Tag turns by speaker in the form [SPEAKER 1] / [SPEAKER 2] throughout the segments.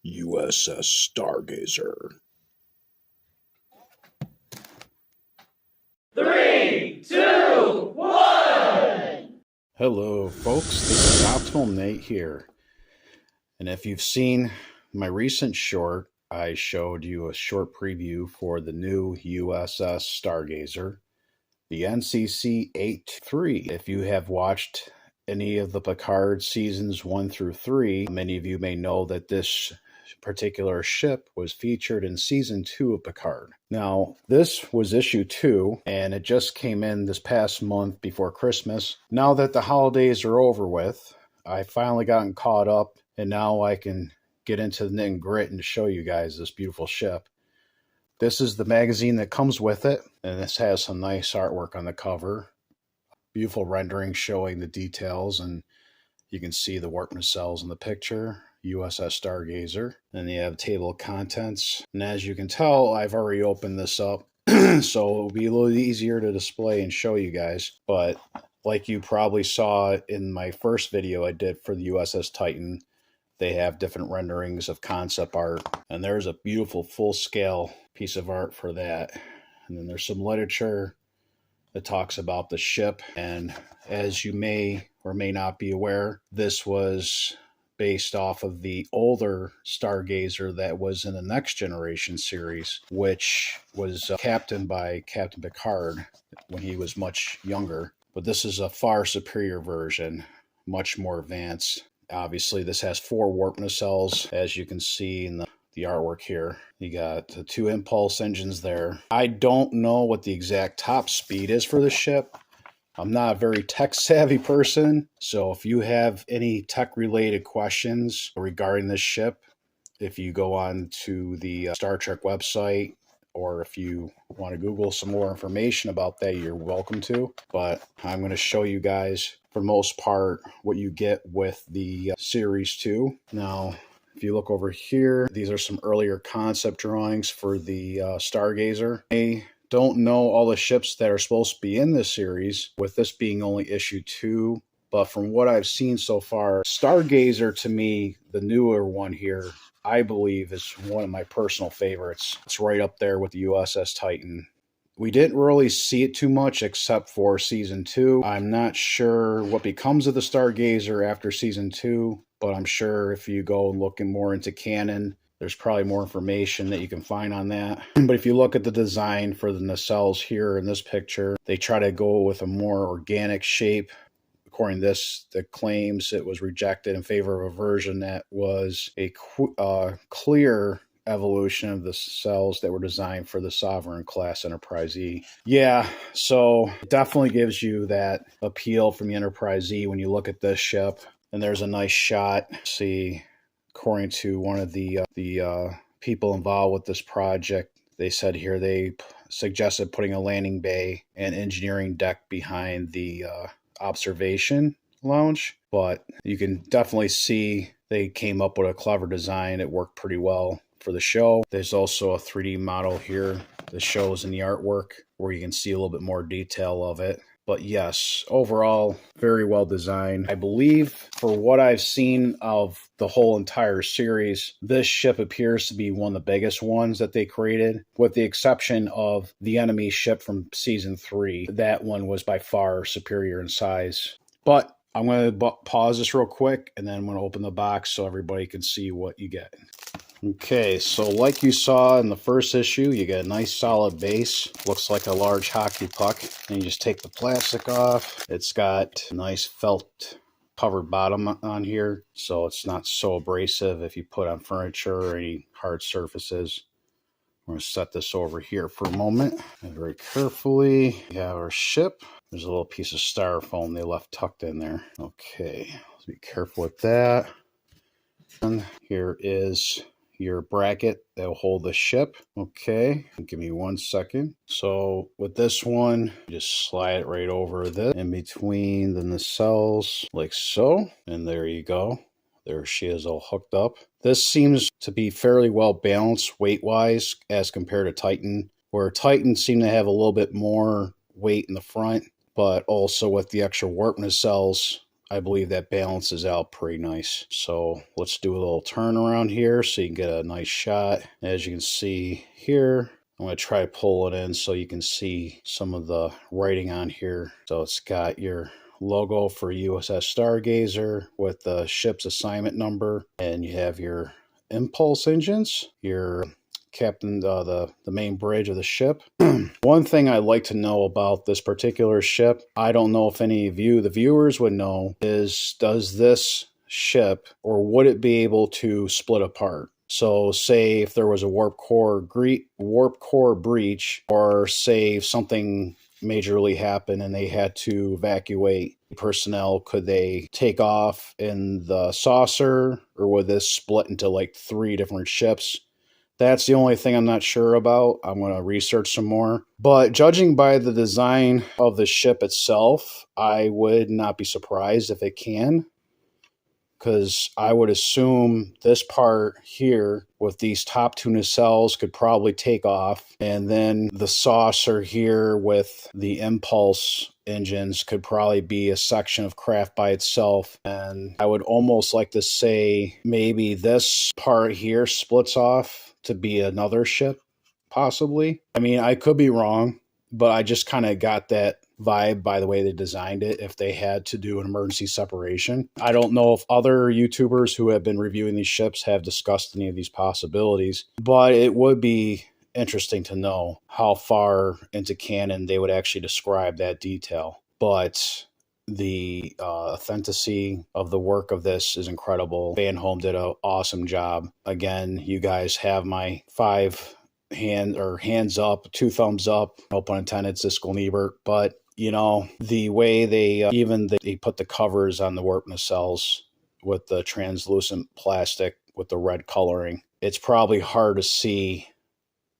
[SPEAKER 1] USS Stargazer.
[SPEAKER 2] 3, 2, 1!
[SPEAKER 1] Hello folks, this is Optimal Nate here. And if you've seen my recent short, I showed you a short preview for the new USS Stargazer, the NCC-83. If you have watched any of the Picard seasons 1 through 3, many of you may know that this particular ship was featured in season 2 of Picard. Now, this was issue 2, and it just came in this past month before Christmas. Now that the holidays are over with, I finally gotten caught up, and now I can get into the knit and grit and show you guys this beautiful ship. This is the magazine that comes with it, and this has some nice artwork on the cover. Beautiful rendering showing the details, and you can see the warp nacelles in the picture. USS Stargazer. Then you have table of contents. And as you can tell, I've already opened this up, so it'll be a little easier to display and show you guys. But like you probably saw in my first video I did for the USS Titan, they have different renderings of concept art. And there's a beautiful full-scale piece of art for that. And then there's some literature that talks about the ship. And as you may or may not be aware, this was based off of the older Stargazer that was in the Next Generation series, which was captained by Captain Picard when he was much younger. But this is a far superior version, much more advanced. Obviously, this has 4 warp nacelles, as you can see in the artwork here. You got the 2 impulse engines there. I don't know what the exact top speed is for the ship. I'm not a very tech-savvy person, so if you have any tech-related questions regarding this ship, if you go on to the Star Trek website, or if you want to Google some more information about that, you're welcome to. But I'm going to show you guys, for the most part, what you get with the Series 2. Now, if you look over here, these are some earlier concept drawings for the Stargazer. Don't know all the ships that are supposed to be in this series, with this being only issue 2. But from what I've seen so far, Stargazer, to me, the newer one here, I believe is one of my personal favorites. It's right up there with the USS Titan. We didn't really see it too much except for season 2. I'm not sure what becomes of the Stargazer after season 2, but I'm sure if you go looking more into canon, there's probably more information that you can find on that. But if you look at the design for the nacelles here in this picture, they try to go with a more organic shape. According to this, the claims it was rejected in favor of a version that was a clear evolution of the cells that were designed for the Sovereign class Enterprise E. Yeah, so it definitely gives you that appeal from the Enterprise E when you look at this ship. And there's a nice shot. See, according to one of the people involved with this project, they said here they suggested putting a landing bay and engineering deck behind the observation lounge. But you can definitely see they came up with a clever design. It worked pretty well for the show. There's also a 3D model here that shows in the artwork where you can see a little bit more detail of it. But yes, overall, very well designed. I believe, for what I've seen of the whole entire series, this ship appears to be one of the biggest ones that they created, with the exception of the enemy ship from season 3. That one was by far superior in size. But I'm going to pause this real quick, and then I'm going to open the box so everybody can see what you get. Okay, so like you saw in the first issue, you get a nice solid base. Looks like a large hockey puck. And you just take the plastic off. It's got a nice felt covered bottom on here, so it's not so abrasive if you put on furniture or any hard surfaces. We're going to set this over here for a moment. And very carefully, we have our ship. There's a little piece of styrofoam they left tucked in there. Okay, let's be careful with that. And here is your bracket that will hold the ship. Okay, give me 1 second. So with this one, just slide it right over this in between the nacelles like so. And there you go. There she is, all hooked up. This seems to be fairly well balanced weight-wise as compared to Titan, where Titan seemed to have a little bit more weight in the front, but also with the extra warp nacelles, I believe that balances out pretty nice. So let's do a little turn around here so you can get a nice shot. As you can see here, I'm going to try to pull it in so you can see some of the writing on here. So it's got your logo for USS Stargazer with the ship's assignment number, and you have your impulse engines, your captain, the main bridge of the ship. One thing I'd like to know about this particular ship, I don't know if any of you, the viewers, would know, is does this ship, or would it be able to split apart? So say if there was a warp core breach, or say if something majorly happened and they had to evacuate personnel, could they take off in the saucer, or would this split into like 3 different ships? That's the only thing I'm not sure about. I'm going to research some more. But judging by the design of the ship itself, I would not be surprised if it can, because I would assume this part here with these top 2 nacelles could probably take off, and then the saucer here with the impulse engines could probably be a section of craft by itself. And I would almost like to say maybe this part here splits off to be another ship, possibly. I mean, I could be wrong, but I just kind of got that vibe by the way they designed it, if they had to do an emergency separation. I don't know if other YouTubers who have been reviewing these ships have discussed any of these possibilities, but it would be interesting to know how far into canon they would actually describe that detail. But the authenticity of the work of this is incredible. Van Home did an awesome job. Again, you guys have my 5 hands up, 2 thumbs up, no pun intended, Siskel and Ebert. But you know, the way they they put the covers on the warp nacelles with the translucent plastic with the red coloring, it's probably hard to see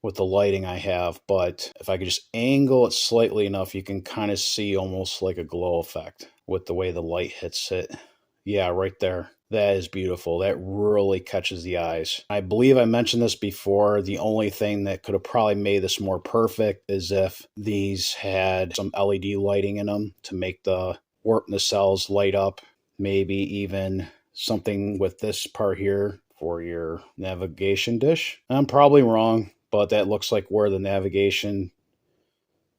[SPEAKER 1] with the lighting I have, but if I could just angle it slightly enough, you can kind of see almost like a glow effect with the way the light hits it. Yeah, right there. That is beautiful. That really catches the eyes. I believe I mentioned this before. The only thing that could have probably made this more perfect is if these had some LED lighting in them to make the warp nacelles light up. Maybe even something with this part here for your navigation dish. I'm probably wrong, but that looks like where the navigation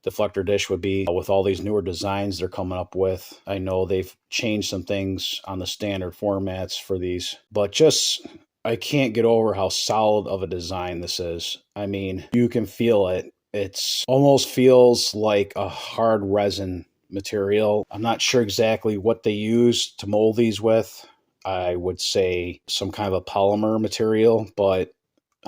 [SPEAKER 1] deflector dish would be with all these newer designs they're coming up with. I know they've changed some things on the standard formats for these, but just I can't get over how solid of a design this is. I mean, you can feel it. It's almost feels like a hard resin material. I'm not sure exactly what they use to mold these with. I would say some kind of a polymer material, but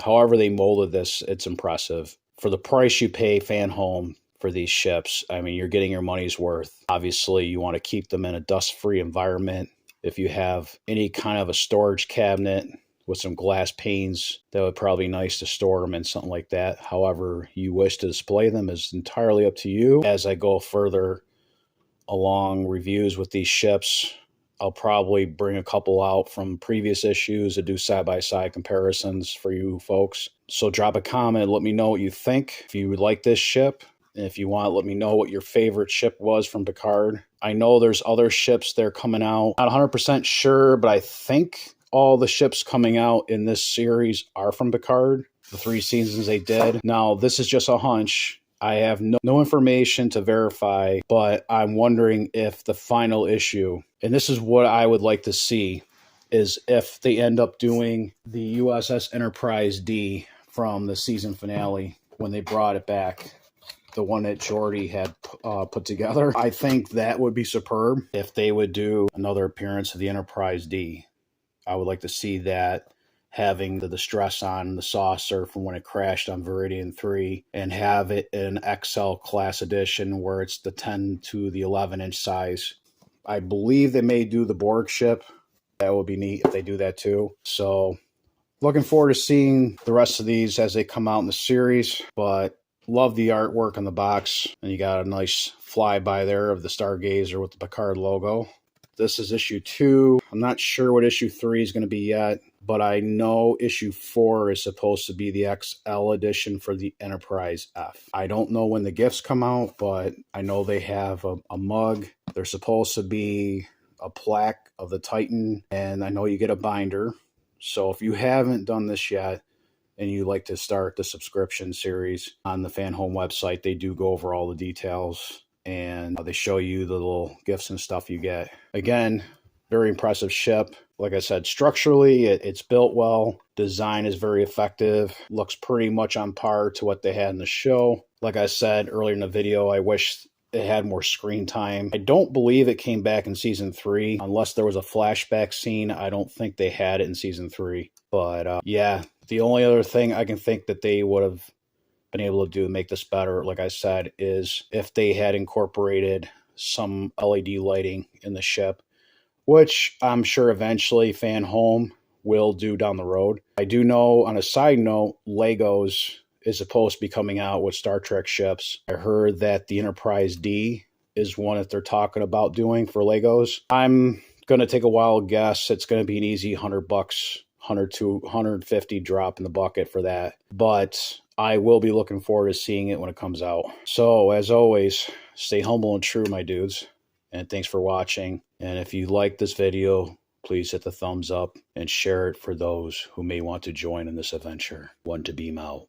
[SPEAKER 1] however they molded this, it's impressive. For the price you pay Fan Home for these ships, I mean, you're getting your money's worth. Obviously, you want to keep them in a dust-free environment. If you have any kind of a storage cabinet with some glass panes, that would probably be nice to store them in something like that. However you wish to display them is entirely up to you. As I go further along reviews with these ships, I'll probably bring a couple out from previous issues to do side-by-side comparisons for you folks. So drop a comment, let me know what you think. If you would like this ship, and if you want, let me know what your favorite ship was from Picard. I know there's other ships that are coming out. Not 100% sure, but I think all the ships coming out in this series are from Picard, the 3 seasons they did. Now, this is just a hunch. I have no information to verify, but I'm wondering if the final issue, and this is what I would like to see, is if they end up doing the USS Enterprise D from the season finale when they brought it back, the one that Geordi had put together. I think that would be superb if they would do another appearance of the Enterprise D. I would like to see that, having the distress on the saucer from when it crashed on Viridian 3, and have it in XL class edition where it's the 10 to the 11-inch size. I believe they may do the Borg ship. That would be neat if they do that too. So looking forward to seeing the rest of these as they come out in the series, but love the artwork on the box. And you got a nice flyby there of the Stargazer with the Picard logo. This is issue 2. I'm not sure what issue 3 is going to be yet, but I know issue 4 is supposed to be the XL edition for the Enterprise F. I don't know when the gifts come out, but I know they have a mug. There's supposed to be a plaque of the Titan, and I know you get a binder. So if you haven't done this yet and you like to start the subscription series on the Fan Home website, they do go over all the details, and they show you the little gifts and stuff you get. Again, very impressive ship. Like I said, structurally, it's built well. Design is very effective. Looks pretty much on par to what they had in the show. Like I said earlier in the video, I wish it had more screen time. I don't believe it came back in season 3. Unless there was a flashback scene, I don't think they had it in season 3. But yeah, the only other thing I can think that they would have been able to do to make this better, like I said, is if they had incorporated some LED lighting in the ship, which I'm sure eventually Fan Home will do down the road. I do know, on a side note, Legos is supposed to be coming out with Star Trek ships. I heard that the Enterprise D is one that they're talking about doing for Legos. I'm going to take a wild guess. It's going to be an easy $100, 100 to 150 drop in the bucket for that. But I will be looking forward to seeing it when it comes out. So, as always, stay humble and true, my dudes. And thanks for watching. And if you like this video, please hit the thumbs up and share it for those who may want to join in this adventure. One to beam out.